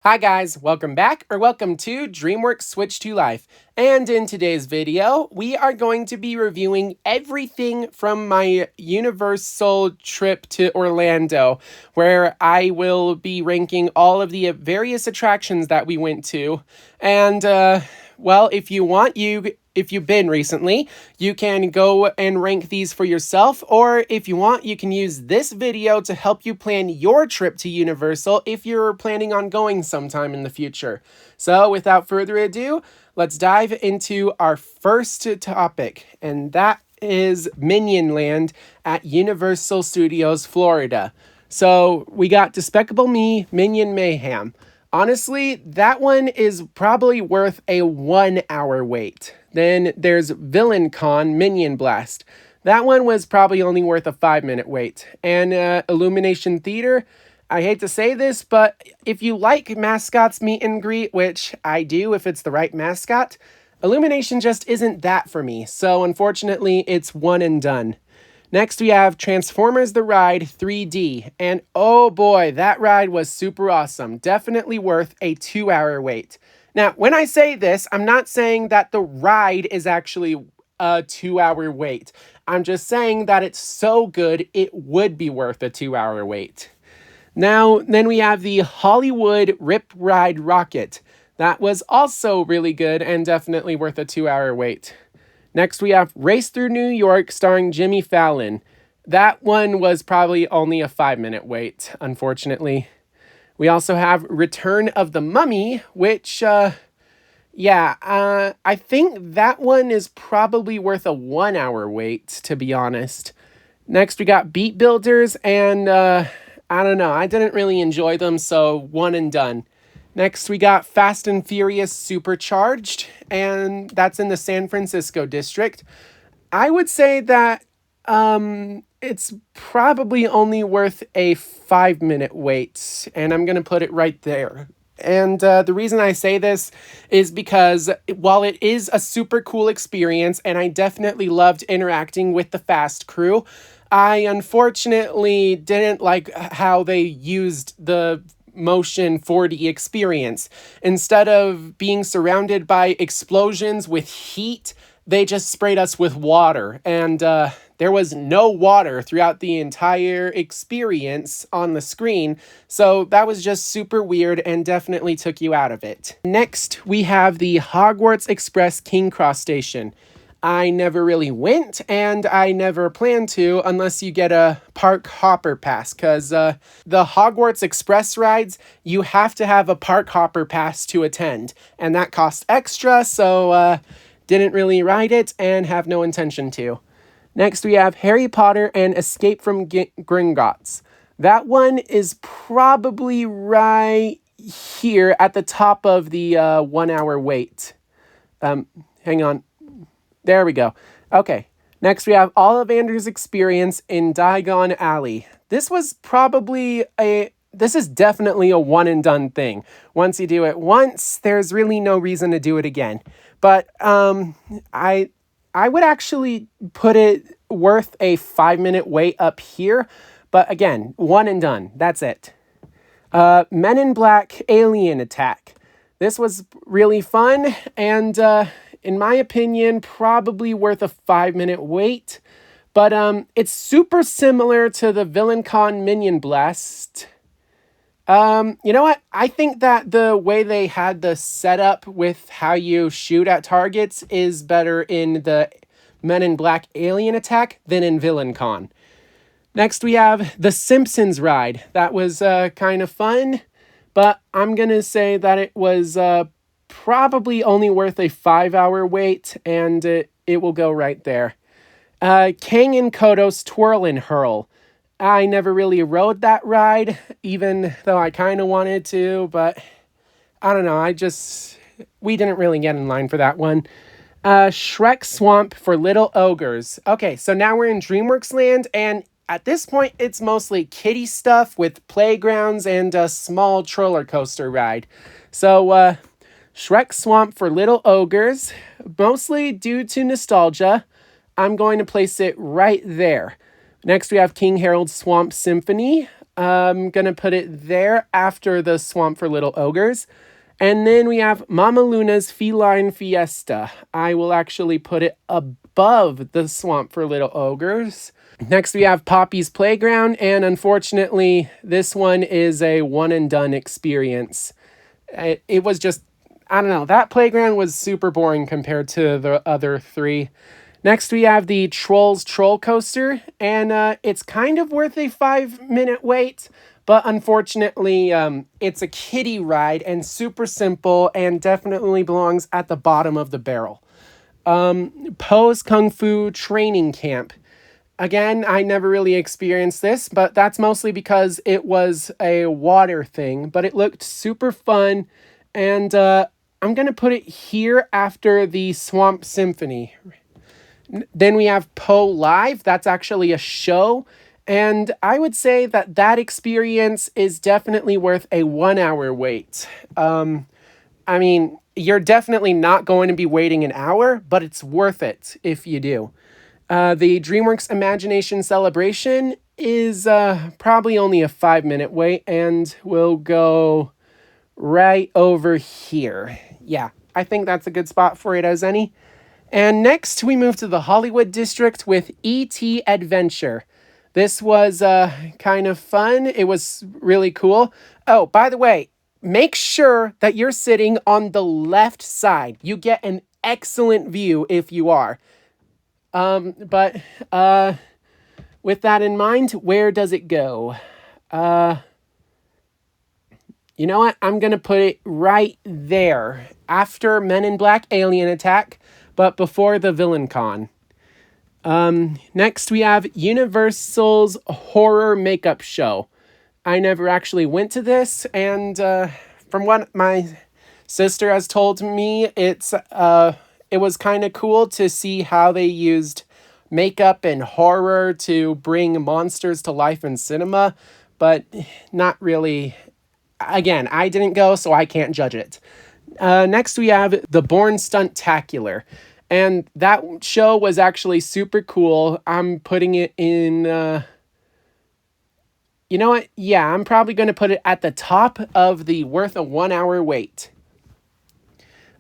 Hi guys, welcome back or welcome to DreamWorks Switch to Life. And in today's video, we are going to be reviewing everything from my Universal trip to Orlando, where I will be ranking all of the various attractions that we went to. And well, if you've been recently, you can go and rank these for yourself, or if you want, you can use this video to help you plan your trip to Universal if you're planning on going sometime in the future. So without further ado, let's dive into our first topic, and that is Minion Land at Universal Studios, Florida. So we got Despicable Me, Minion Mayhem. Honestly, that one is probably worth a 1 hour wait. Then there's Villain Con Minion Blast. That one was probably only worth a 5-minute wait. And Illumination Theater, I hate to say this, but if you like mascots meet and greet, which I do if it's the right mascot, Illumination just isn't that for me. So unfortunately, it's one and done. Next, we have Transformers The Ride 3D, and oh boy, that ride was super awesome. Definitely worth a 2-hour wait. Now, when I say this, I'm not saying that the ride is actually a 2-hour wait. I'm just saying that it's so good, it would be worth a 2-hour wait. Now, then we have the Hollywood Rip Ride Rocket. That was also really good and definitely worth a 2-hour wait. Next, we have Race Through New York starring Jimmy Fallon. That one was probably only a 5-minute wait, unfortunately. We also have Return of the Mummy, which, I think that one is probably worth a 1-hour wait, to be honest. Next, we got Beat Builders, and, I don't know, I didn't really enjoy them, so one and done. Next, we got Fast and Furious Supercharged, and that's in the San Francisco district. I would say that it's probably only worth a 5-minute wait, and I'm going to put it right there. And the reason I say this is because while it is a super cool experience, and I definitely loved interacting with the Fast crew, I unfortunately didn't like how they used the motion 4D experience. Instead of being surrounded by explosions with heat, they just sprayed us with water, and there was no water throughout the entire experience on the screen, so that was just super weird and definitely took you out of it. Next, we have the Hogwarts Express King Cross Station. I never really went, and I never plan to unless you get a park hopper pass, because the Hogwarts Express rides, you have to have a park hopper pass to attend, and that costs extra, so didn't really ride it and have no intention to. Next, we have Harry Potter and Escape from Gringotts. That one is probably right here at the top of the 1-hour wait. Hang on. There we go. Okay. Next, we have Ollivander's Experience in Diagon Alley. This is definitely a one and done thing. Once you do it once, there's really no reason to do it again. But I would actually put it worth a 5-minute wait up here. But again, one and done. That's it. Men in Black Alien Attack. This was really fun and in my opinion, probably worth a 5-minute wait. But it's super similar to the Villain Con Minion Blast. You know what? I think that the way they had the setup with how you shoot at targets is better in the Men in Black Alien Attack than in Villain Con. Next, we have the Simpsons ride. That was kind of fun, but I'm going to say that it was probably only worth a 5-hour wait, and it will go right there. Kang and Kodos Twirl and Hurl. I never really rode that ride, even though I kind of wanted to, but I don't know, we didn't really get in line for that one. Shrek Swamp for Little Ogres. Okay, so now we're in DreamWorks Land, and at this point, it's mostly kiddie stuff with playgrounds and a small roller coaster ride. So, Shrek Swamp for Little Ogres, mostly due to nostalgia, I'm going to place it right there. Next, we have King Harold's Swamp Symphony. I'm going to put it there after the Swamp for Little Ogres. And then we have Mama Luna's Feline Fiesta. I will actually put it above the Swamp for Little Ogres. Next, we have Poppy's Playground, and unfortunately, this one is a one and done experience. It was just, I don't know, that playground was super boring compared to the other three. Next, we have the Trolls Troll Coaster, and it's kind of worth a 5-minute wait, but unfortunately, it's a kiddie ride and super simple and definitely belongs at the bottom of the barrel. Poe's Kung Fu Training Camp. Again, I never really experienced this, but that's mostly because it was a water thing, but it looked super fun, and I'm going to put it here after the Swamp Symphony. Then we have Poe Live. That's actually a show, and I would say that that experience is definitely worth a 1-hour wait. I mean, you're definitely not going to be waiting an hour, but it's worth it if you do. The DreamWorks Imagination Celebration is probably only a 5-minute wait, and we'll go right over here. Yeah, I think that's a good spot for it as any. And next, we move to the Hollywood District with E.T. Adventure. This was kind of fun. It was really cool. Oh, by the way, make sure that you're sitting on the left side. You get an excellent view if you are. But with that in mind, where does it go? You know what? I'm going to put it right there after Men in Black Alien Attack, but before the Villain Con. Next, we have Universal's Horror Makeup Show. I never actually went to this, and from what my sister has told me, it was kind of cool to see how they used makeup and horror to bring monsters to life in cinema, but not really. Again, I didn't go, so I can't judge it. Next, we have the Bourne Stuntacular, and that show was actually super cool. I'm putting it in... you know what? Yeah, I'm probably going to put it at the top of the worth a 1-hour wait.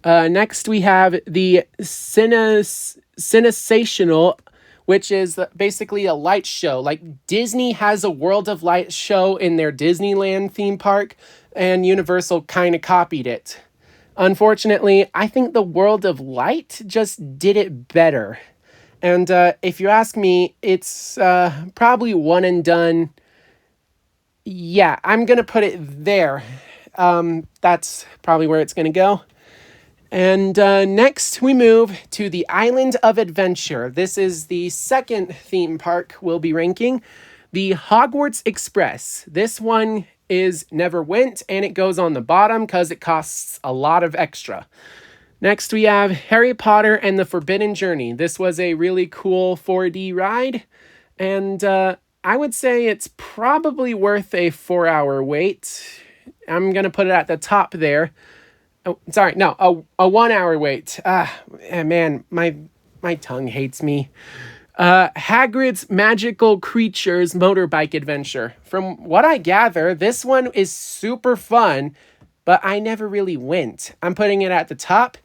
Next, we have the Cinesational, which is basically a light show. Like, Disney has a World of Light show in their Disneyland theme park, and Universal kind of copied it. Unfortunately, I think the World of Light just did it better. And if you ask me, it's probably one and done. Yeah, I'm going to put it there. That's probably where it's going to go. And next we move to the Island of Adventure. This is the second theme park we'll be ranking. The Hogwarts Express. This one is never went, and it goes on the bottom because it costs a lot of extra. Next we have Harry Potter and the Forbidden Journey. This was a really cool 4D ride, and I would say it's probably worth a 4-hour wait. I'm going to put it at the top there. Oh, sorry, no, a 1-hour wait. Man, my tongue hates me. Hagrid's Magical Creatures Motorbike Adventure. From what I gather, this one is super fun, but I never really went. I'm putting it at the top,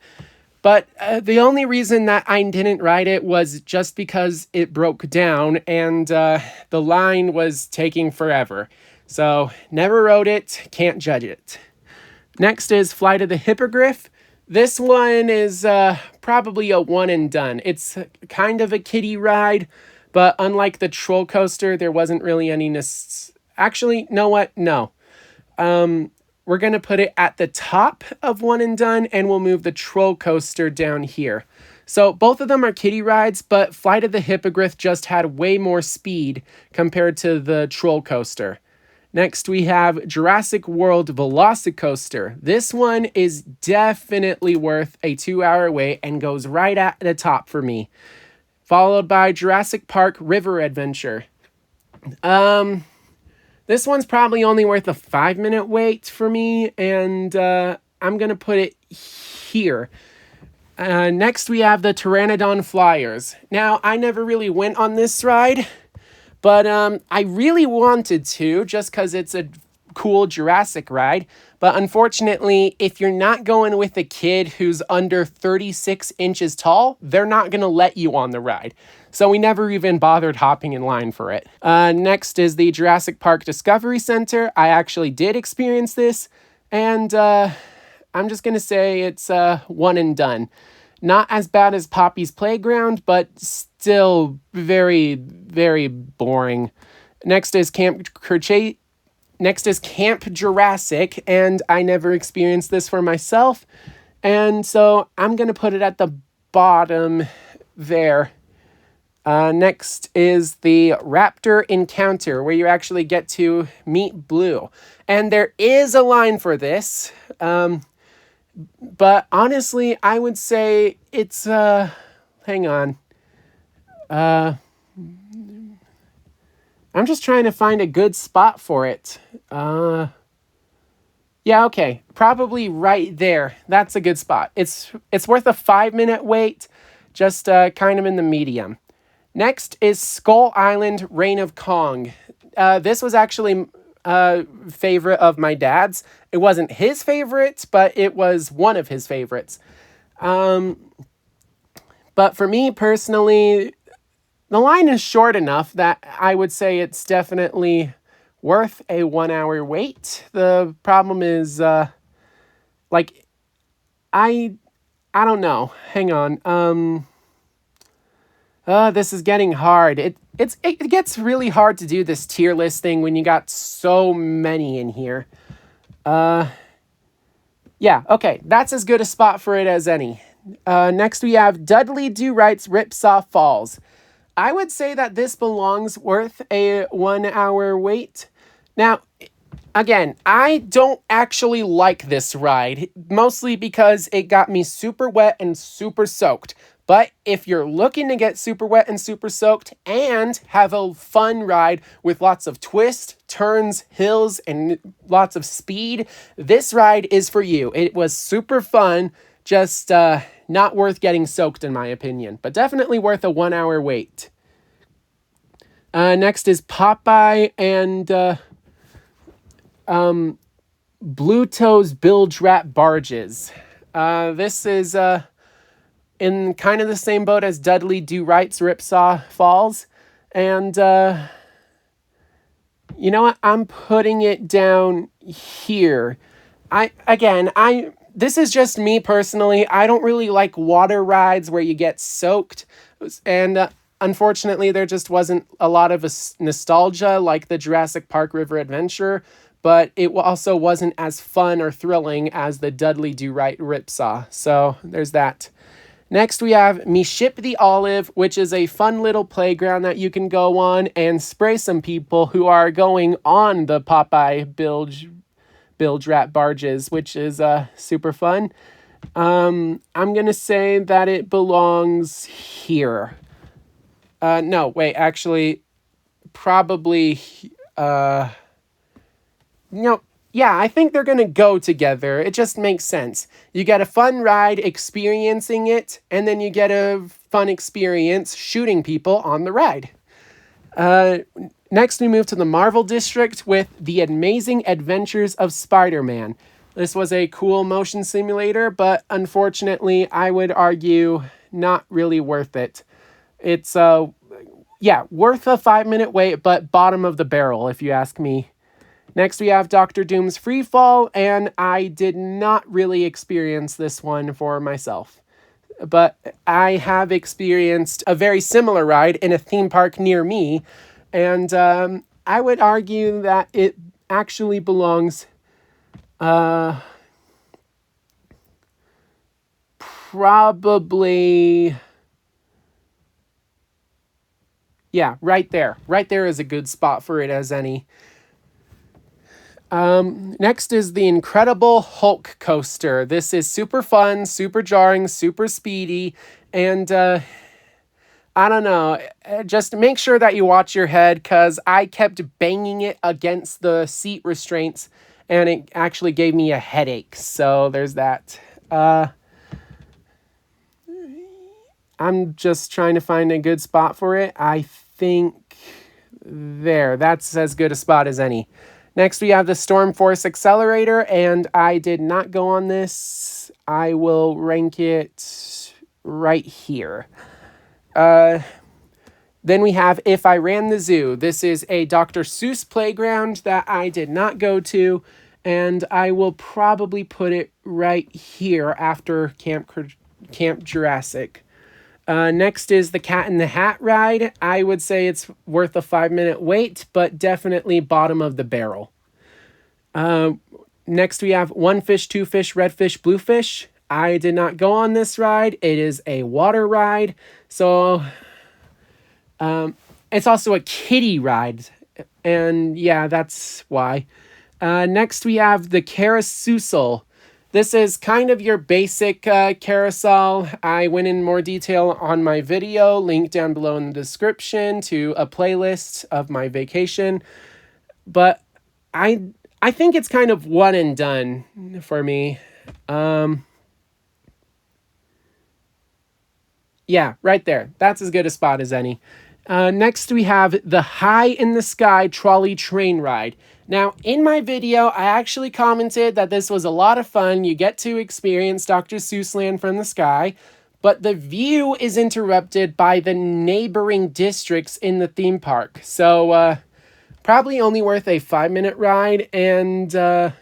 but the only reason that I didn't ride it was just because it broke down and the line was taking forever. So, never rode it, can't judge it. Next is Flight of the Hippogriff. This one is probably a one and done. It's kind of a kiddie ride, but unlike the Troll Coaster, there wasn't really any... Actually, know what? No. We're going to put it at the top of one and done, and we'll move the Troll Coaster down here. So both of them are kiddie rides, but Flight of the Hippogriff just had way more speed compared to the Troll Coaster. Next, we have Jurassic World Velocicoaster. This one is definitely worth a 2-hour wait and goes right at the top for me. Followed by Jurassic Park River Adventure. This one's probably only worth a 5-minute wait for me, and I'm going to put it here. Next, we have the Pteranodon Flyers. Now, I never really went on this ride, But I really wanted to, just because it's a cool Jurassic ride. But unfortunately, if you're not going with a kid who's under 36 inches tall, they're not going to let you on the ride. So we never even bothered hopping in line for it. Next is the Jurassic Park Discovery Center. I actually did experience this, and I'm just going to say it's one and done. Not as bad as Poppy's Playground, but still very, very boring. Next is Camp Jurassic, and I never experienced this for myself. And so I'm going to put it at the bottom there. Next is the Raptor Encounter, where you actually get to meet Blue. And there is a line for this. But honestly, I would say it's, hang on. I'm just trying to find a good spot for it. Yeah, okay. Probably right there. That's a good spot. It's worth a 5-minute wait, just kind of in the medium. Next is Skull Island Reign of Kong. This was actually favorite of my dad's. It wasn't his favorite, but it was one of his favorites. But for me personally, the line is short enough that I would say it's definitely worth a 1-hour wait. The problem is, like, I don't know. Hang on. This is getting hard. It gets really hard to do this tier list thing when you got so many in here. Yeah, okay. That's as good a spot for it as any. Next we have Dudley Do-Right's Ripsaw Falls. I would say that this belongs worth a 1-hour wait. Now, again, I don't actually like this ride, mostly because it got me super wet and super soaked. But if you're looking to get super wet and super soaked and have a fun ride with lots of twists, turns, hills, and lots of speed, this ride is for you. It was super fun, just not worth getting soaked in my opinion, but definitely worth a 1-hour wait. Next is Popeye and Blueto's Bilge Rat Barges. This is in kind of the same boat as Dudley Do-Right's Ripsaw Falls. And you know what? I'm putting it down here. This is just me personally. I don't really like water rides where you get soaked. And unfortunately, there just wasn't a lot of nostalgia like the Jurassic Park River Adventure. But it also wasn't as fun or thrilling as the Dudley Do-Right Ripsaw. So there's that. Next, we have Me Ship the Olive, which is a fun little playground that you can go on and spray some people who are going on the Popeye Bilge Rat barges, which is super fun. I'm going to say that it belongs here. No, wait, actually, probably... Yeah, I think they're going to go together. It just makes sense. You get a fun ride experiencing it, and then you get a fun experience shooting people on the ride. Next, we move to the Marvel District with The Amazing Adventures of Spider-Man. This was a cool motion simulator, but unfortunately, I would argue not really worth it. It's, worth a 5-minute wait, but bottom of the barrel, if you ask me. Next, we have Dr. Doom's Free Fall, and I did not really experience this one for myself. But I have experienced a very similar ride in a theme park near me, and I would argue that it actually belongs probably... Yeah, right there. Right there is a good spot for it as any. Next is the Incredible Hulk Coaster. This is super fun, super jarring, super speedy, and I don't know, just make sure that you watch your head, because I kept banging it against the seat restraints, and it actually gave me a headache, so there's that. I'm just trying to find a good spot for it. I think there. That's as good a spot as any. Next, we have the Storm Force Accelerator, and I did not go on this. I will rank it right here. Then we have If I Ran the Zoo. This is a Dr. Seuss playground that I did not go to, and I will probably put it right here after Camp Jurassic. Next is the Cat in the Hat ride. I would say it's worth a 5-minute wait, but definitely bottom of the barrel. Next we have One Fish, Two Fish, Red Fish, Blue Fish. I did not go on this ride. It is a water ride, so it's also a kiddie ride, and yeah, that's why. Next, we have the Carousel. This is kind of your basic carousel. I went in more detail on my video, linked down below in the description to a playlist of my vacation. But I think it's kind of one and done for me. Yeah, right there. That's as good a spot as any. Next, we have the High in the Sky Trolley Train Ride. Now, in my video, I actually commented that this was a lot of fun. You get to experience Dr. Seuss Land from the sky, but the view is interrupted by the neighboring districts in the theme park. So, probably only worth a 5-minute ride, and, you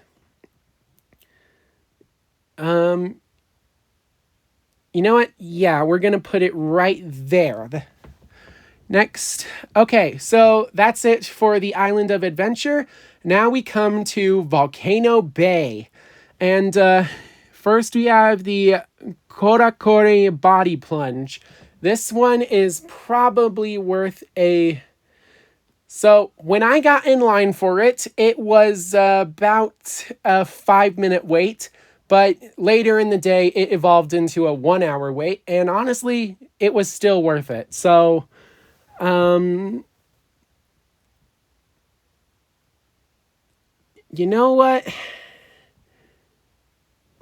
know what? Yeah, we're gonna put it right there. Next. Okay, so that's it for the Island of Adventure. Now we come to Volcano Bay. And first we have the Korakore Body Plunge. This one is probably worth a... So when I got in line for it, it was about a 5-minute wait. But later in the day, it evolved into a 1-hour wait. And honestly, it was still worth it. So... you know what?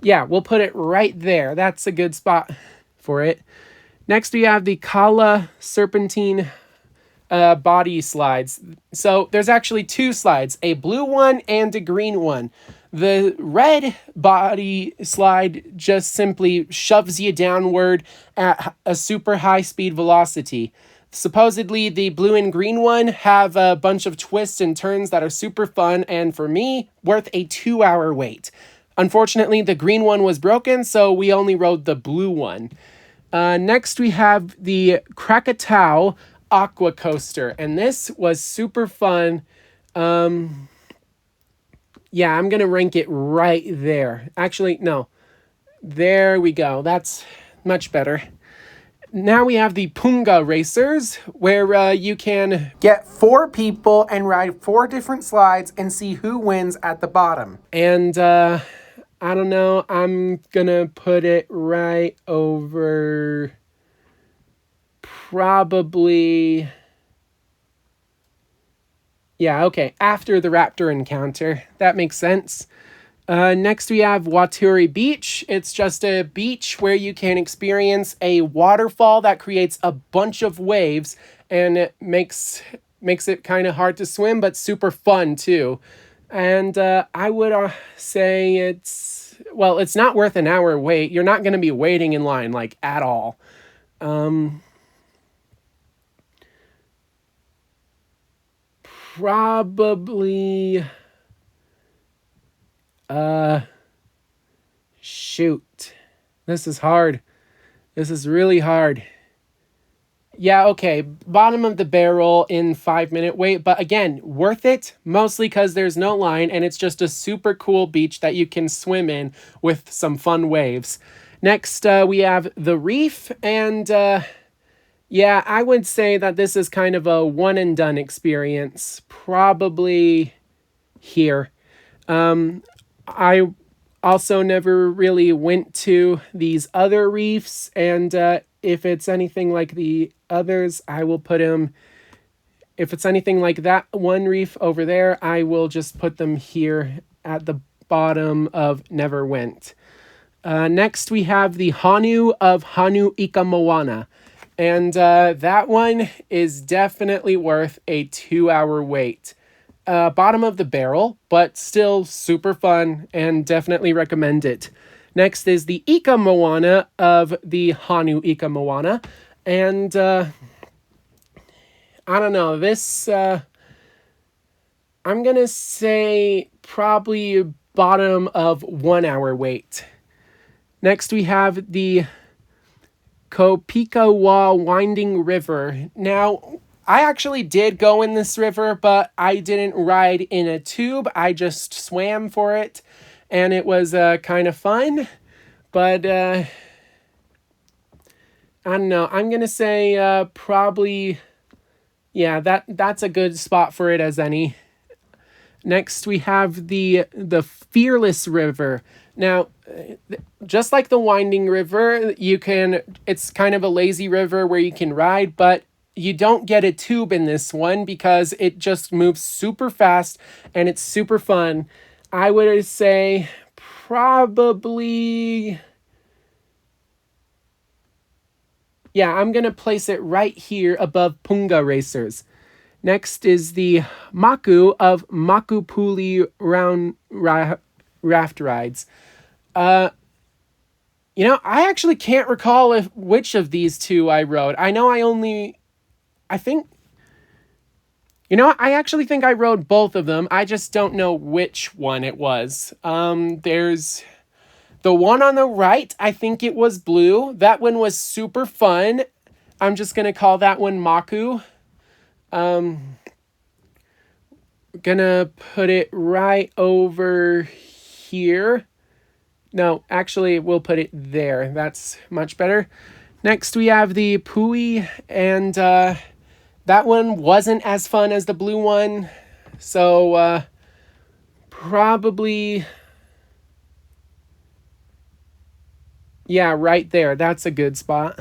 Yeah, we'll put it right there. That's a good spot for it. Next, we have the Kala Serpentine body slides. So there's actually 2 slides, a blue one and a green one. The red body slide just simply shoves you downward at a super high speed velocity. Supposedly, the blue and green one have a bunch of twists and turns that are super fun, and for me, worth a 2-hour wait. Unfortunately, the green one was broken, so we only rode the blue one. Next, we have the Krakatau Aqua Coaster, and this was super fun. Yeah, I'm going to rank it right there. Actually, no. There we go. That's much better. Now we have the Punga Racers, where you can get 4 people and ride 4 different slides and see who wins at the bottom. And I don't know, I'm gonna put it right over probably... Yeah, okay, after the Raptor encounter. That makes sense. Next, we have Waturi Beach. It's just a beach where you can experience a waterfall that creates a bunch of waves, and it makes it kind of hard to swim, but super fun too. And I would say it's not worth an hour wait. You're not going to be waiting in line, like, at all. Probably... shoot. This is hard. This is really hard. Yeah, okay. Bottom of the barrel in 5-minute wait, but again, worth it, mostly because there's no line and it's just a super cool beach that you can swim in with some fun waves. Next, we have the Reef, and yeah, I would say that this is kind of a one and done experience. Probably here. I also never really went to these other reefs, and if it's anything like the others, I will put them... If it's anything like that one reef over there, I will just put them here at the bottom of never went. Next, we have the Honu of Hanu Ika Moana. And that one is definitely worth a 2-hour wait. Bottom of the barrel, but still super fun and definitely recommend it. Next is the Ika Moana of the Hanu Ika Moana. And I don't know, this, I'm going to say probably bottom of 1-hour wait. Next we have the Kopikawa Winding River. Now, I actually did go in this river, but I didn't ride in a tube. I just swam for it, and it was kind of fun. But I don't know. I'm gonna say probably, yeah, that's a good spot for it as any. Next, we have the Fearless River. Now, just like the Winding River, it's kind of a lazy river where you can ride, but you don't get a tube in this one because it just moves super fast and it's super fun. I would say probably, yeah, I'm going to place it right here above Punga Racers. Next is the Maku of Makupuli Raft Rides. I actually can't recall which of these two I rode. I actually think I rode both of them. I just don't know which one it was. There's the one on the right. I think it was blue. That one was super fun. I'm just going to call that one Maku. Gonna put it right over here. No, actually, we'll put it there. That's much better. Next, we have the Pui, and that one wasn't as fun as the blue one. So, probably, yeah, right there. That's a good spot.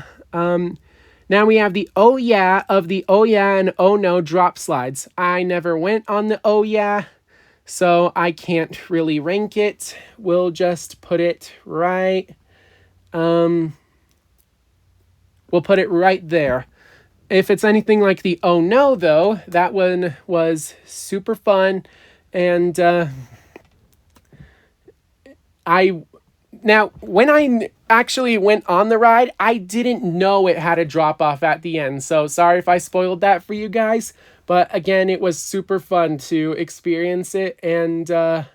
Now we have the Oh Yeah of the Oh Yeah and Oh No drop slides. I never went on the Oh Yeah, so I can't really rank it. We'll just put it right. We'll put it right there. If it's anything like the Oh No, though, that one was super fun, and Now, when I actually went on the ride, I didn't know it had a drop off at the end. So sorry if I spoiled that for you guys. But again, it was super fun to experience it. And I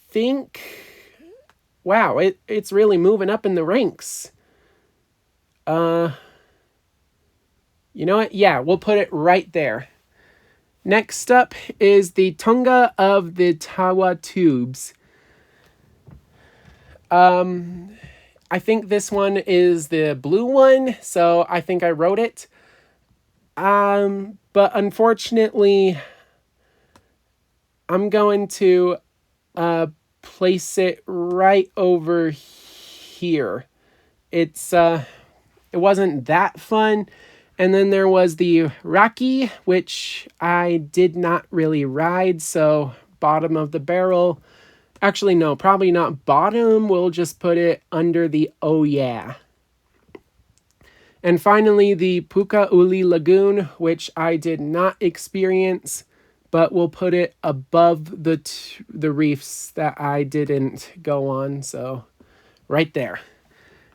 think, wow, it's really moving up in the ranks. You know what? Yeah, we'll put it right there. Next up is the Tonga of the Tawa Tubes. I think this one is the blue one, so I think I wrote it. But unfortunately, I'm going to place it right over here. It wasn't that fun. And then there was the Raki, which I did not really ride, so bottom of the barrel. Actually, no, probably not bottom. We'll just put it under the Oh Yeah. And finally, the Puka Uli Lagoon, which I did not experience, but we'll put it above the reefs that I didn't go on. So right there.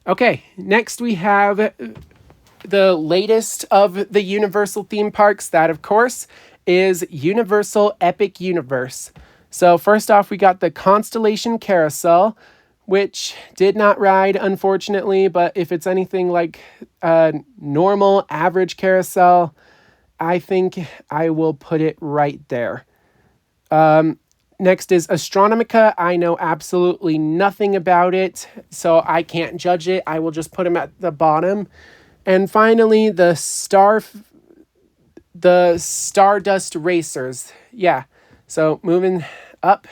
Okay, next we have the latest of the Universal theme parks. That, of course, is Universal Epic Universe. So first off, we got the Constellation Carousel, which did not ride, unfortunately, but if it's anything like a normal, average carousel, I think I will put it right there. Next is Astronomica. I know absolutely nothing about it, so I can't judge it. I will just put them at the bottom. And finally, the Stardust Racers. Yeah, so moving up.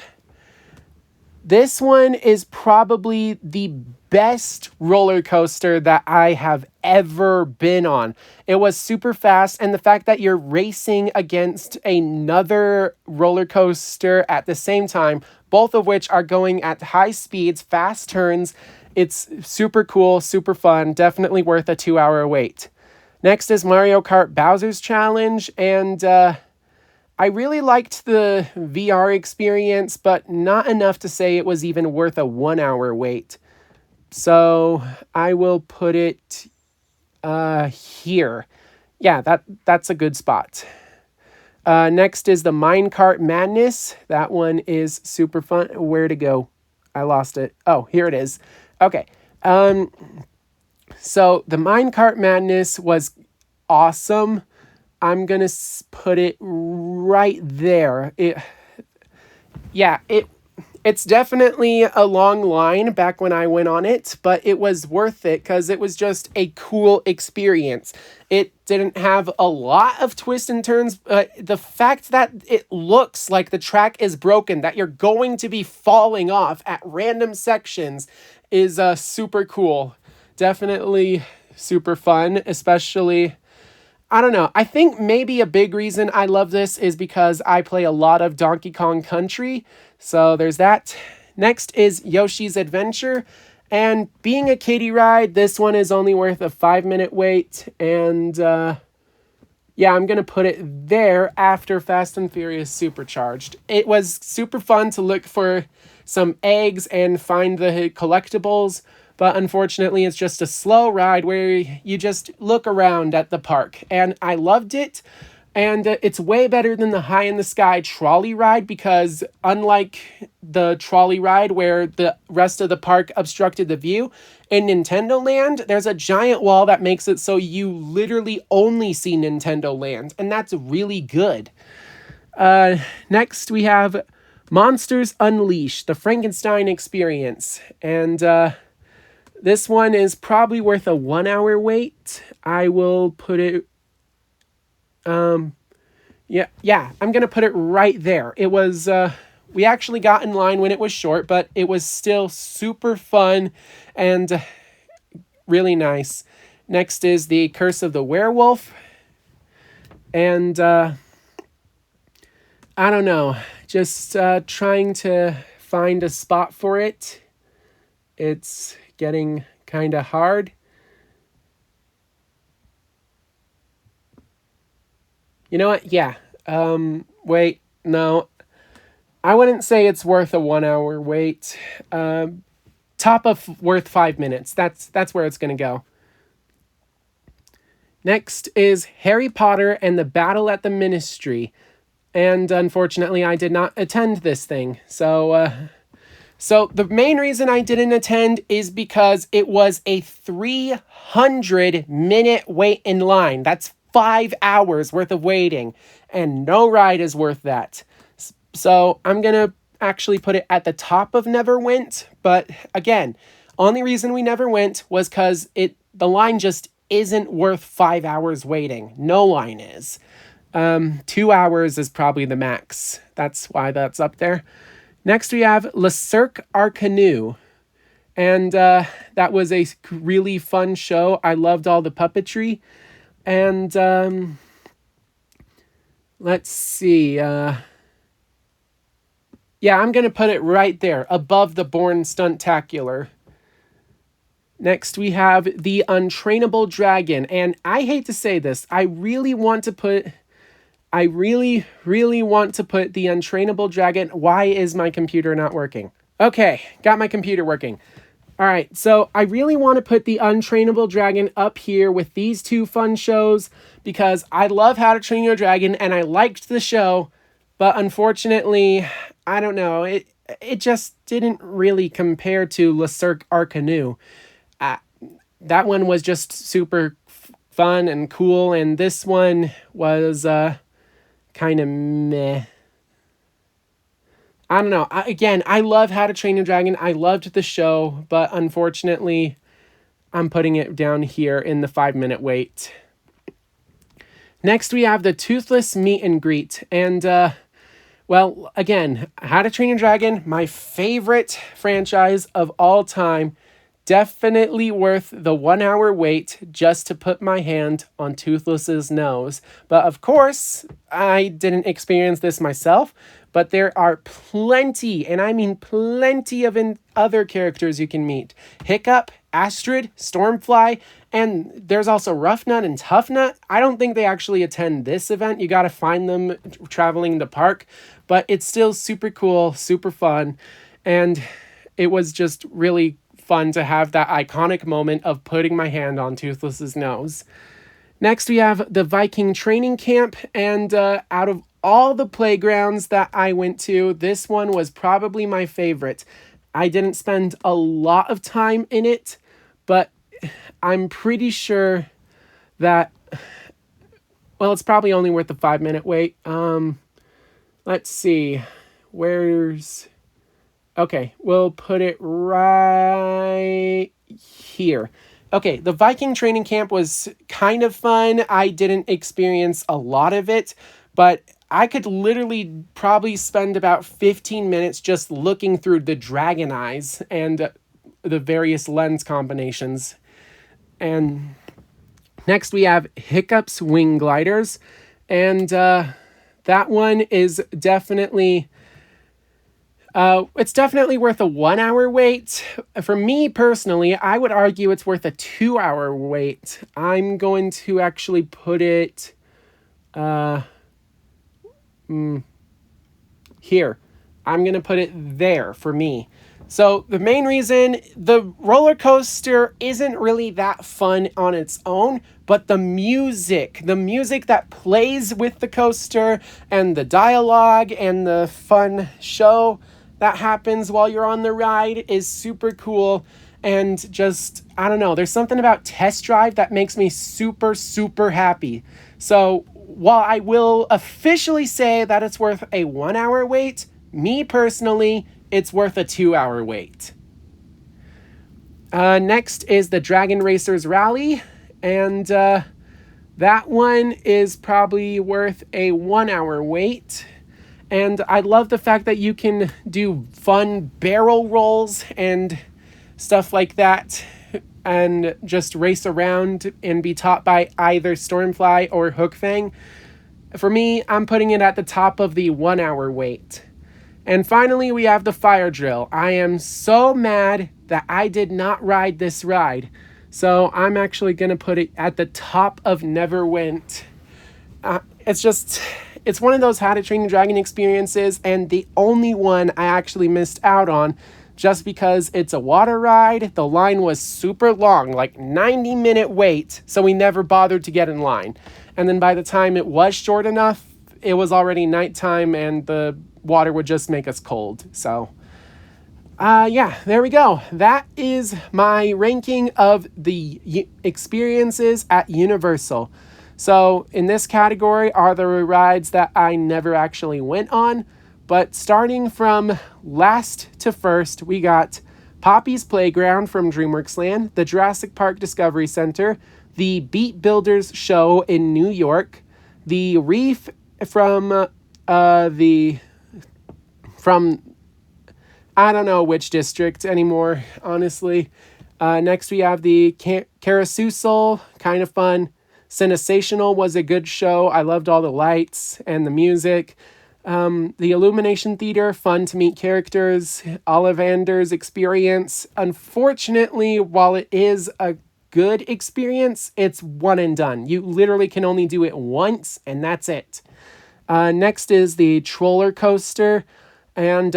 This one is probably the best roller coaster that I have ever been on. It was super fast, and the fact that you're racing against another roller coaster at the same time, both of which are going at high speeds, fast turns, It's super cool, super fun, definitely worth a 2-hour wait. Next is Mario Kart Bowser's Challenge, and I really liked the VR experience, but not enough to say it was even worth a 1-hour wait. So I will put it here. Yeah, that's a good spot. Next is the Minecart Madness. That one is super fun. Where to go? I lost it. Oh, here it is. Okay. So the Minecart Madness was awesome. I'm going to put it right there. It's definitely a long line back when I went on it, but it was worth it because it was just a cool experience. It didn't have a lot of twists and turns, but the fact that it looks like the track is broken, that you're going to be falling off at random sections is super cool. Definitely super fun, especially... I don't know. I think maybe a big reason I love this is because I play a lot of Donkey Kong Country. So there's that. Next is Yoshi's Adventure. And being a kiddie ride, this one is only worth a 5-minute wait. And yeah, I'm going to put it there after Fast and Furious Supercharged. It was super fun to look for some eggs and find the collectibles. But unfortunately, it's just a slow ride where you just look around at the park. And I loved it. And it's way better than the High in the Sky trolley ride because unlike the trolley ride where the rest of the park obstructed the view, in Nintendo Land, there's a giant wall that makes it so you literally only see Nintendo Land. And that's really good. Next, we have Monsters Unleashed, the Frankenstein Experience. And... this one is probably worth a 1-hour wait. I will put it, I'm going to put it right there. It was, we actually got in line when it was short, but it was still super fun and really nice. Next is the Curse of the Werewolf. And, I don't know, just trying to find a spot for it. It's getting kind of hard. You know what? Yeah. Wait, no. I wouldn't say it's worth a 1-hour wait. Top of worth 5 minutes. That's where it's going to go. Next is Harry Potter and the Battle at the Ministry. And unfortunately, I did not attend this thing. So the main reason I didn't attend is because it was a 300-minute wait in line. That's 5 hours worth of waiting, and no ride is worth that. So I'm going to actually put it at the top of never went, but again, only reason we never went was because the line just isn't worth 5 hours waiting. No line is. 2 hours is probably the max. That's why that's up there. Next, we have Le Cirque Arcanu, and that was a really fun show. I loved all the puppetry, and let's see. Yeah, I'm going to put it right there, above the Bourne Stuntacular. Next, we have the Untrainable Dragon, and I hate to say this, I really, really want to put the Untrainable Dragon. Why is my computer not working? Okay, got my computer working. All right, so I really want to put the Untrainable Dragon up here with these two fun shows because I love How to Train Your Dragon and I liked the show, but unfortunately, I don't know, it just didn't really compare to Le Cirque Arcanu. That one was just super fun and cool, and this one was kind of meh. I don't know. Again, I love How to Train Your Dragon. I loved the show, but unfortunately, I'm putting it down here in the 5-minute wait. Next, we have the Toothless Meet and Greet. And, well, again, How to Train Your Dragon, my favorite franchise of all time. Definitely worth the 1-hour wait just to put my hand on Toothless's nose. But of course, I didn't experience this myself, but there are plenty, and I mean plenty of other characters you can meet. Hiccup, Astrid, Stormfly, and there's also Rough Nut and Tough Nut. I don't think they actually attend this event. You got to find them traveling the park, but it's still super cool, super fun, and it was just really fun to have that iconic moment of putting my hand on Toothless's nose. Next, we have the Viking training camp, and out of all the playgrounds that I went to, this one was probably my favorite. I didn't spend a lot of time in it, but I'm pretty sure that, well, it's probably only worth the 5-minute wait. Let's see, okay, we'll put it right here. Okay, the Viking training camp was kind of fun. I didn't experience a lot of it, but I could literally probably spend about 15 minutes just looking through the dragon eyes and the various lens combinations. And next we have Hiccup's wing gliders, and that one is definitely... it's definitely worth a 1-hour wait. For me personally, I would argue it's worth a 2-hour wait. I'm going to actually put it here. I'm going to put it there for me. So the main reason, the roller coaster isn't really that fun on its own, but the music that plays with the coaster and the dialogue and the fun show that happens while you're on the ride is super cool. And just, I don't know, there's something about Test Drive that makes me super, super happy. So while I will officially say that it's worth a 1-hour wait, me personally, it's worth a 2-hour wait. Next is the Dragon Racers Rally, and that one is probably worth a 1-hour wait. And I love the fact that you can do fun barrel rolls and stuff like that and just race around and be taught by either Stormfly or Hook Fang. For me, I'm putting it at the top of the 1-hour wait. And finally, we have the Fire Drill. I am so mad that I did not ride this ride. So I'm actually going to put it at the top of Neverwent. It's one of those How to Train Your Dragon experiences, and the only one I actually missed out on just because it's a water ride. The line was super long, like 90-minute wait, so we never bothered to get in line. And then by the time it was short enough, it was already nighttime and the water would just make us cold. So, yeah, there we go. That is my ranking of the experiences at Universal. So in this category are the rides that I never actually went on, but starting from last to first, we got Poppy's Playground from DreamWorks Land, the Jurassic Park Discovery Center, the Beat Builders Show in New York, the Reef from I don't know which district anymore, honestly. Next we have the Carousel, kind of fun. Cinesational was a good show. I loved all the lights and the music. The Illumination Theater, fun to meet characters. Ollivander's Experience. Unfortunately, while it is a good experience, it's one and done. You literally can only do it once, and that's it. Next is the Troller Coaster, and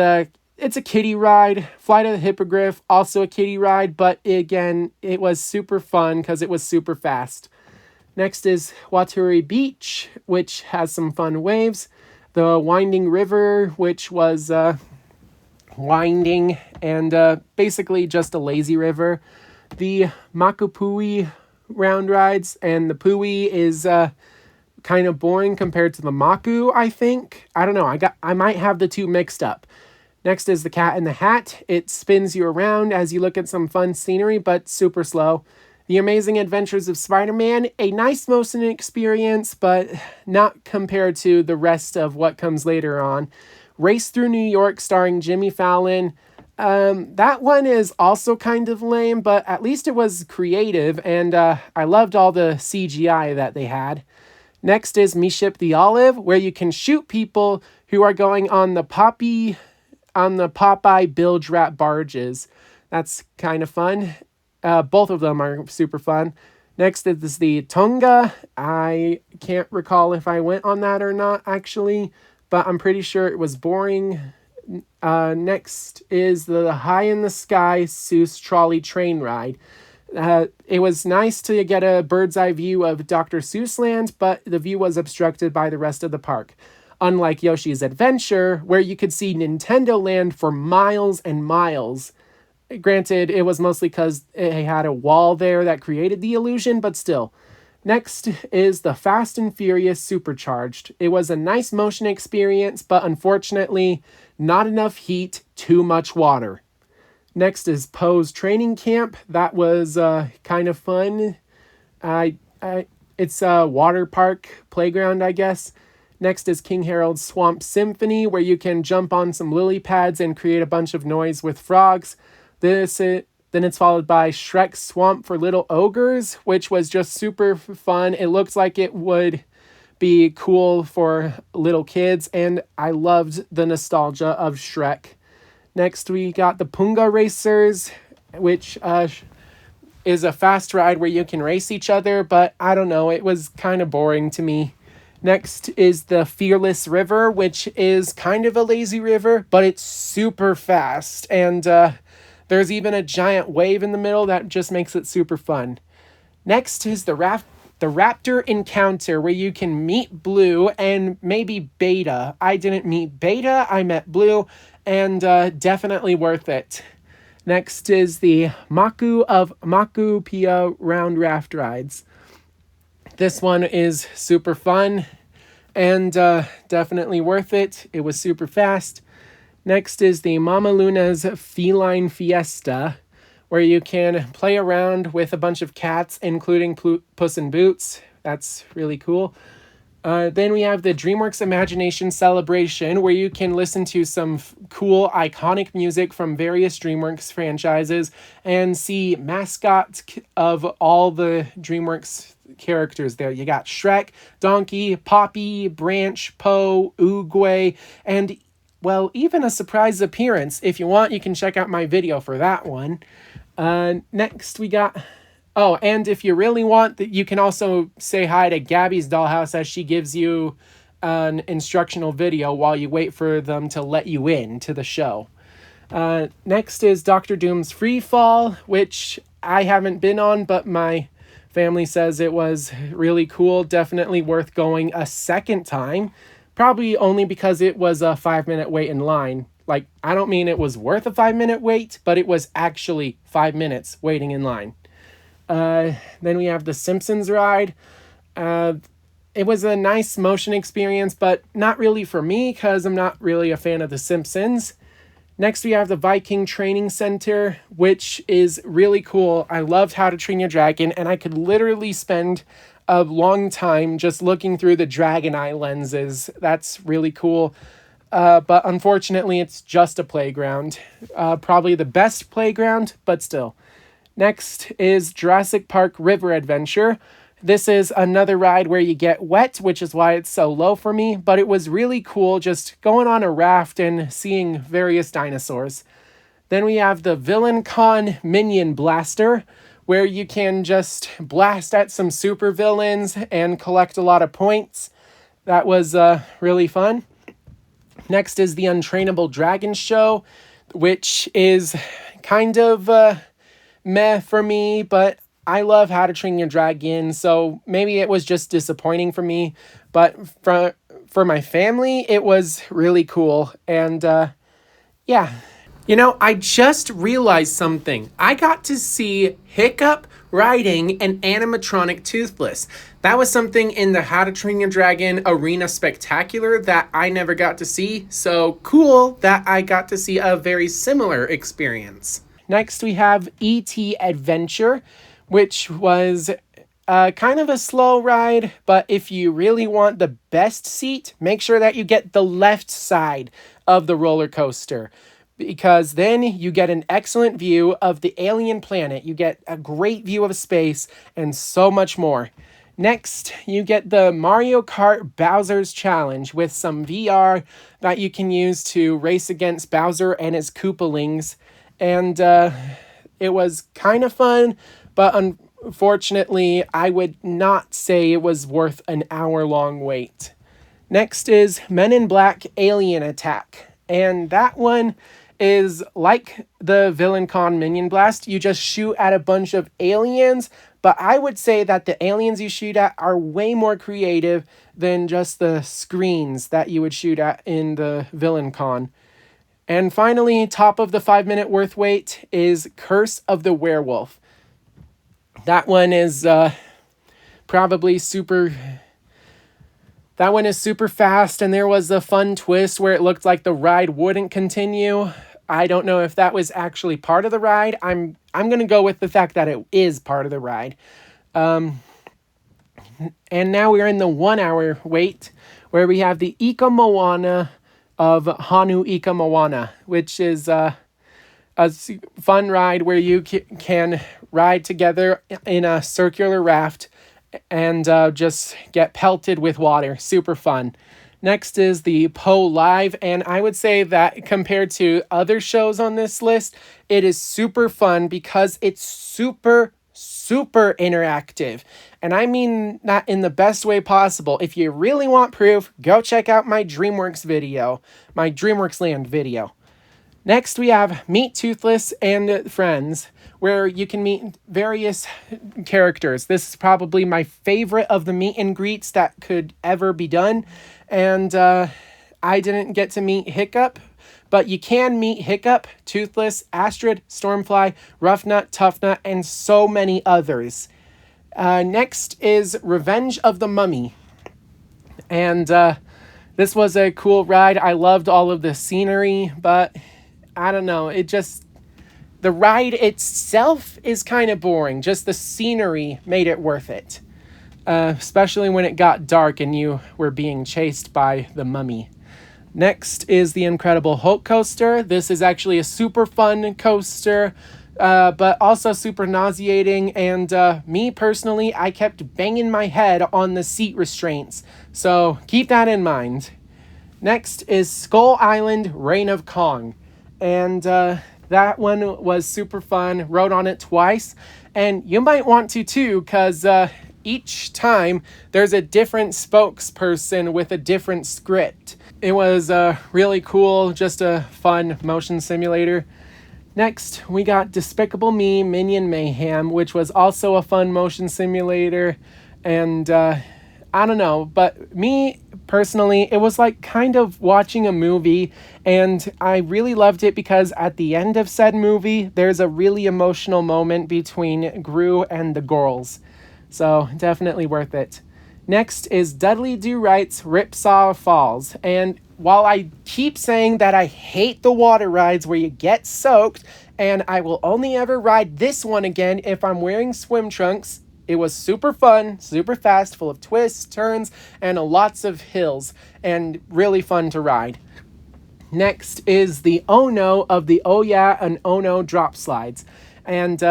it's a kiddie ride. Flight of the Hippogriff, also a kiddie ride, but again, it was super fun because it was super fast. Next is Waturi Beach, which has some fun waves. The Winding River, which was winding and basically just a lazy river. The Makapui round rides, and the Pui is kind of boring compared to the Maku, I think. I don't know. I might have the two mixed up. Next is the Cat in the Hat. It spins you around as you look at some fun scenery, but super slow. The Amazing Adventures of Spider-Man, a nice motion experience, but not compared to the rest of what comes later on. Race Through New York starring Jimmy Fallon. That one is also kind of lame, but at least it was creative, and I loved all the CGI that they had. Next is Me Ship the Olive, where you can shoot people who are going on the Popeye bilge rat barges. That's kind of fun. Both of them are super fun. Next is the Tonga. I can't recall if I went on that or not, actually, but I'm pretty sure it was boring. Next is the High in the Sky Seuss Trolley Train Ride. It was nice to get a bird's eye view of Dr. Seuss Land, but the view was obstructed by the rest of the park. Unlike Yoshi's Adventure, where you could see Nintendo Land for miles and miles. Granted, it was mostly because it had a wall there that created the illusion, but still. Next is the Fast and Furious Supercharged. It was a nice motion experience, but unfortunately, not enough heat, too much water. Next is Poe's Training Camp. That was kind of fun. It's a water park playground, I guess. Next is King Harold's Swamp Symphony, where you can jump on some lily pads and create a bunch of noise with frogs. Then it's followed by Shrek's Swamp for Little Ogres, which was just super fun. It looked like it would be cool for little kids, and I loved the nostalgia of Shrek. Next, we got the Punga Racers, which is a fast ride where you can race each other, but I don't know, it was kind of boring to me. Next is the Fearless River, which is kind of a lazy river, but it's super fast, and there's even a giant wave in the middle that just makes it super fun. Next is the Raptor Encounter, where you can meet Blue and maybe Beta. I didn't meet Beta, I met Blue, and definitely worth it. Next is the Maku of Maku Pia Round Raft Rides. This one is super fun and definitely worth it. It was super fast. Next is the Mama Luna's Feline Fiesta, where you can play around with a bunch of cats, including Puss in Boots. That's really cool. Then we have the DreamWorks Imagination Celebration, where you can listen to some cool, iconic music from various DreamWorks franchises and see mascots of all the DreamWorks characters there. You got Shrek, Donkey, Poppy, Branch, Poe, Oogway, and, well, even a surprise appearance. If you want, you can check out my video for that one. Next we got... Oh, and if you really want, you can also say hi to Gabby's Dollhouse as she gives you an instructional video while you wait for them to let you in to the show. Next is Dr. Doom's Free Fall, which I haven't been on, but my family says it was really cool. Definitely worth going a second time. Probably only because it was a 5-minute wait in line. Like, I don't mean it was worth a 5-minute wait, but it was actually 5 minutes waiting in line. Then we have the Simpsons ride. It was a nice motion experience, but not really for me because I'm not really a fan of the Simpsons. Next, we have the Viking Training Center, which is really cool. I loved How to Train Your Dragon, and I could literally spend a long time just looking through the Dragon Eye lenses. That's really cool. But unfortunately, it's just a playground. Probably the best playground, but still. Next is Jurassic Park River Adventure. This is another ride where you get wet, which is why it's so low for me, but it was really cool just going on a raft and seeing various dinosaurs. Then we have the Villain Con Minion Blaster, where you can just blast at some super villains and collect a lot of points. That was really fun. Next is the Untrainable Dragon Show, which is kind of... meh for me, but I love How to Train Your Dragon, so maybe it was just disappointing for me, but for my family, it was really cool, and yeah. You know, I just realized something. I got to see Hiccup riding an animatronic Toothless. That was something in the How to Train Your Dragon Arena Spectacular that I never got to see, so cool that I got to see a very similar experience. Next, we have E.T. Adventure, which was kind of a slow ride, but if you really want the best seat, make sure that you get the left side of the roller coaster, because then you get an excellent view of the alien planet. You get a great view of space and so much more. Next, you get the Mario Kart Bowser's Challenge with some VR that you can use to race against Bowser and his Koopalings. And it was kind of fun, but unfortunately, I would not say it was worth an hour-long wait. Next is Men in Black Alien Attack. And that one is like the VillainCon Minion Blast. You just shoot at a bunch of aliens, but I would say that the aliens you shoot at are way more creative than just the screens that you would shoot at in the VillainCon. And finally, top of the 5-minute worth wait is Curse of the Werewolf. That one is probably super... That one is super fast, and there was a fun twist where it looked like the ride wouldn't continue. I don't know if that was actually part of the ride. I'm going to go with the fact that it is part of the ride. And now we're in the 1 hour wait, where we have the Ika Moana of Hanu Ika Moana, which is a fun ride where you can ride together in a circular raft and just get pelted with water. Super fun. Next is the Po Live, and I would say that compared to other shows on this list, it is super fun because it's super interactive. And I mean that in the best way possible. If you really want proof, go check out my DreamWorks video, my DreamWorks Land video. Next, we have Meet Toothless and Friends, where you can meet various characters. This is probably my favorite of the meet and greets that could ever be done. And I didn't get to meet Hiccup, but you can meet Hiccup, Toothless, Astrid, Stormfly, Roughnut, Toughnut, and so many others. Next is Revenge of the Mummy. And this was a cool ride. I loved all of the scenery, but I don't know. The ride itself is kind of boring. Just the scenery made it worth it. Especially when it got dark and you were being chased by the mummy. Next is the Incredible Hulk coaster. This is actually a super fun coaster, but also super nauseating. And me personally, I kept banging my head on the seat restraints. So keep that in mind. Next is Skull Island Reign of Kong. And that one was super fun. Rode on it twice. And you might want to too, because each time there's a different spokesperson with a different script. It was really cool, just a fun motion simulator. Next, we got Despicable Me Minion Mayhem, which was also a fun motion simulator. And I don't know, but me personally, it was like kind of watching a movie, and I really loved it because at the end of said movie, there's a really emotional moment between Gru and the girls. So definitely worth it. Next is Dudley Do Right's Ripsaw Falls. And while I keep saying that I hate the water rides where you get soaked, and I will only ever ride this one again if I'm wearing swim trunks, it was super fun, super fast, full of twists, turns, and lots of hills, and really fun to ride. Next is the Oh No of the Oh Yeah and Oh No drop slides. And,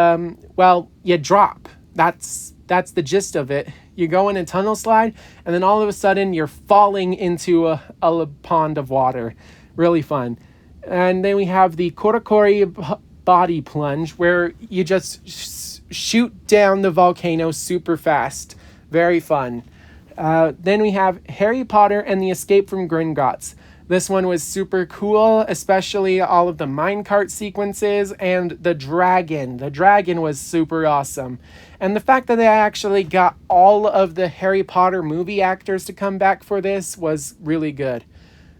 well, you drop. That's the gist of it. You go in a tunnel slide, and then all of a sudden you're falling into a pond of water. Really fun. And then we have the Korokori body plunge, where you just shoot down the volcano super fast. Very fun. Then we have Harry Potter and the Escape from Gringotts. This one was super cool, especially all of the minecart sequences and the dragon. The dragon was super awesome. And the fact that they actually got all of the Harry Potter movie actors to come back for this was really good.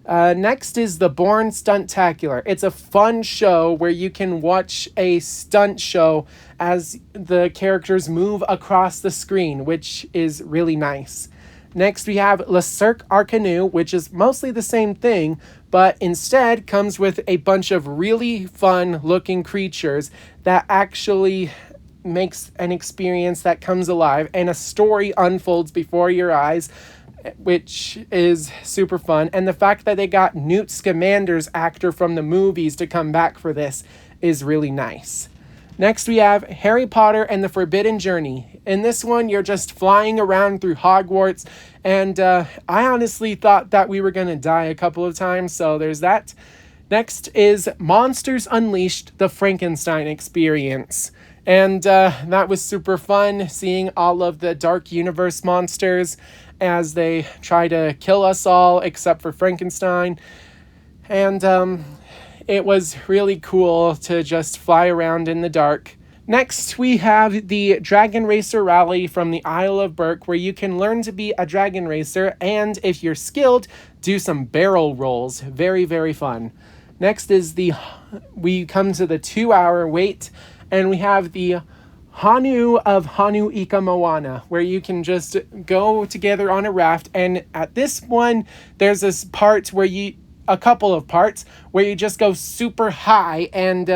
Next is the Bourne Stuntacular. It's a fun show where you can watch a stunt show as the characters move across the screen, which is really nice. Next, we have Le Cirque Arcanu, which is mostly the same thing, but instead comes with a bunch of really fun-looking creatures that actually makes an experience that comes alive, and a story unfolds before your eyes, which is super fun. And the fact that they got Newt Scamander's actor from the movies to come back for this is really nice. Next, we have Harry Potter and the Forbidden Journey. In this one, you're just flying around through Hogwarts, and I honestly thought that we were going to die a couple of times, so there's that. Next is Monsters Unleashed, the Frankenstein Experience. And that was super fun, seeing all of the Dark Universe monsters as they try to kill us all, except for Frankenstein. And it was really cool to just fly around in the dark. Next, we have the Dragon Racer Rally from the Isle of Berk, where you can learn to be a dragon racer, and if you're skilled, do some barrel rolls. Very, very fun. Next is we come to the 2-hour wait, and we have the Hanu of Hanu Ika Moana, where you can just go together on a raft, and at this one, there's this part where a couple of parts where you just go super high, and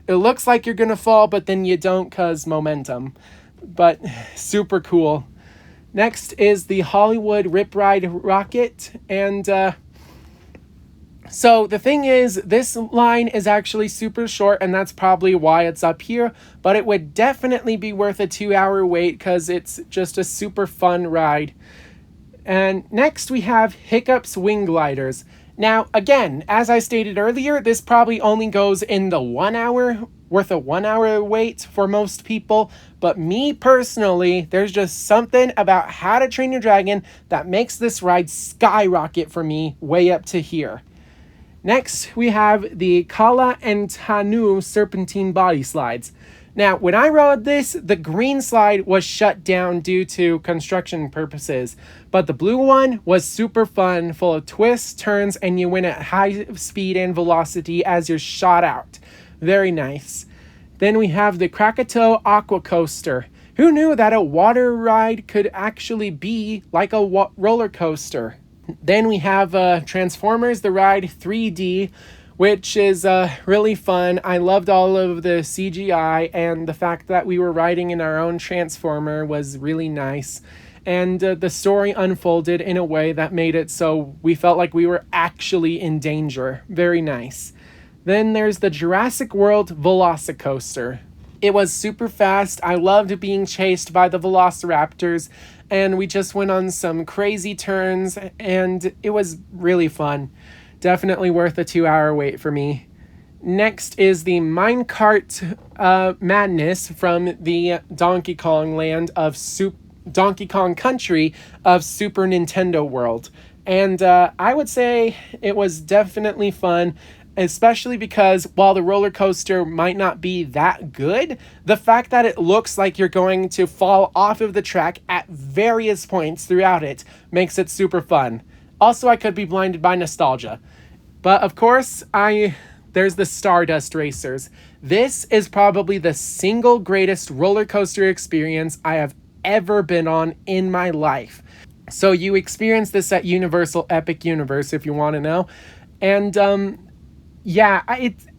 it looks like you're gonna fall, but then you don't cause momentum. But super cool. Next is the Hollywood Rip Ride Rocket, and so the thing is, this line is actually super short, and that's probably why it's up here, but it would definitely be worth a 2-hour wait because it's just a super fun ride. And next we have Hiccup's Wing Gliders. Now, again, as I stated earlier, this probably only goes in the 1 hour, worth a 1 hour wait for most people, but me personally, there's just something about How to Train Your Dragon that makes this ride skyrocket for me way up to here. Next, we have the Kala and Tanu Serpentine Body Slides. Now, when I rode this, the green slide was shut down due to construction purposes, but the blue one was super fun, full of twists, turns, and you went at high speed and velocity as you're shot out. Very nice. Then we have the Krakatoa Aqua Coaster. Who knew that a water ride could actually be like a roller coaster? Then we have Transformers the Ride 3D, which is really fun. I loved all of the CGI, and the fact that we were riding in our own Transformer was really nice. And the story unfolded in a way that made it so we felt like we were actually in danger. Very nice. Then there's the Jurassic World Velocicoaster. It was super fast. I loved being chased by the Velociraptors, and we just went on some crazy turns, and it was really fun. Definitely worth a 2-hour wait for me. Next is the Minecart Madness from the Donkey Kong land of Donkey Kong Country of Super Nintendo World. And I would say it was definitely fun, especially because while the roller coaster might not be that good, the fact that it looks like you're going to fall off of the track at various points throughout it makes it super fun. Also, I could be blinded by nostalgia. But of course, there's the Stardust Racers. This is probably the single greatest roller coaster experience I have ever been on in my life. So you experience this at Universal Epic Universe if you want to know. And yeah,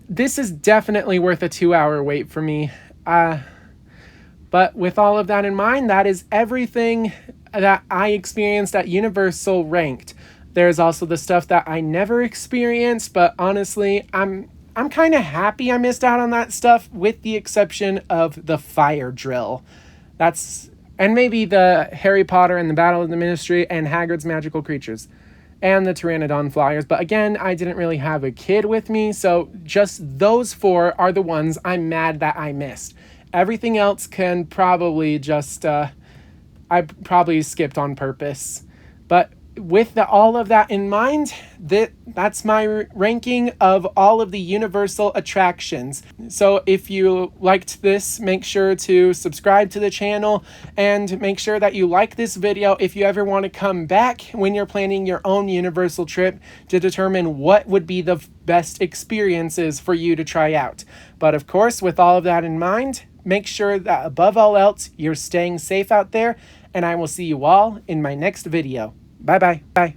this is definitely worth a 2-hour wait for me. But with all of that in mind, that is everything that I experienced at Universal ranked. There's also the stuff that I never experienced, but honestly, I'm kind of happy I missed out on that stuff, with the exception of the fire drill. And maybe the Harry Potter and the Battle of the Ministry and Hagrid's Magical Creatures. And the Pteranodon Flyers. But again, I didn't really have a kid with me, so just those 4 are the ones I'm mad that I missed. Everything else can probably just, I probably skipped on purpose. But with all of that in mind, that's my ranking of all of the Universal attractions. So if you liked this, make sure to subscribe to the channel, and make sure that you like this video if you ever want to come back when you're planning your own Universal trip to determine what would be the best experiences for you to try out. But of course, with all of that in mind, make sure that above all else, you're staying safe out there, and I will see you all in my next video. Bye-bye. Bye.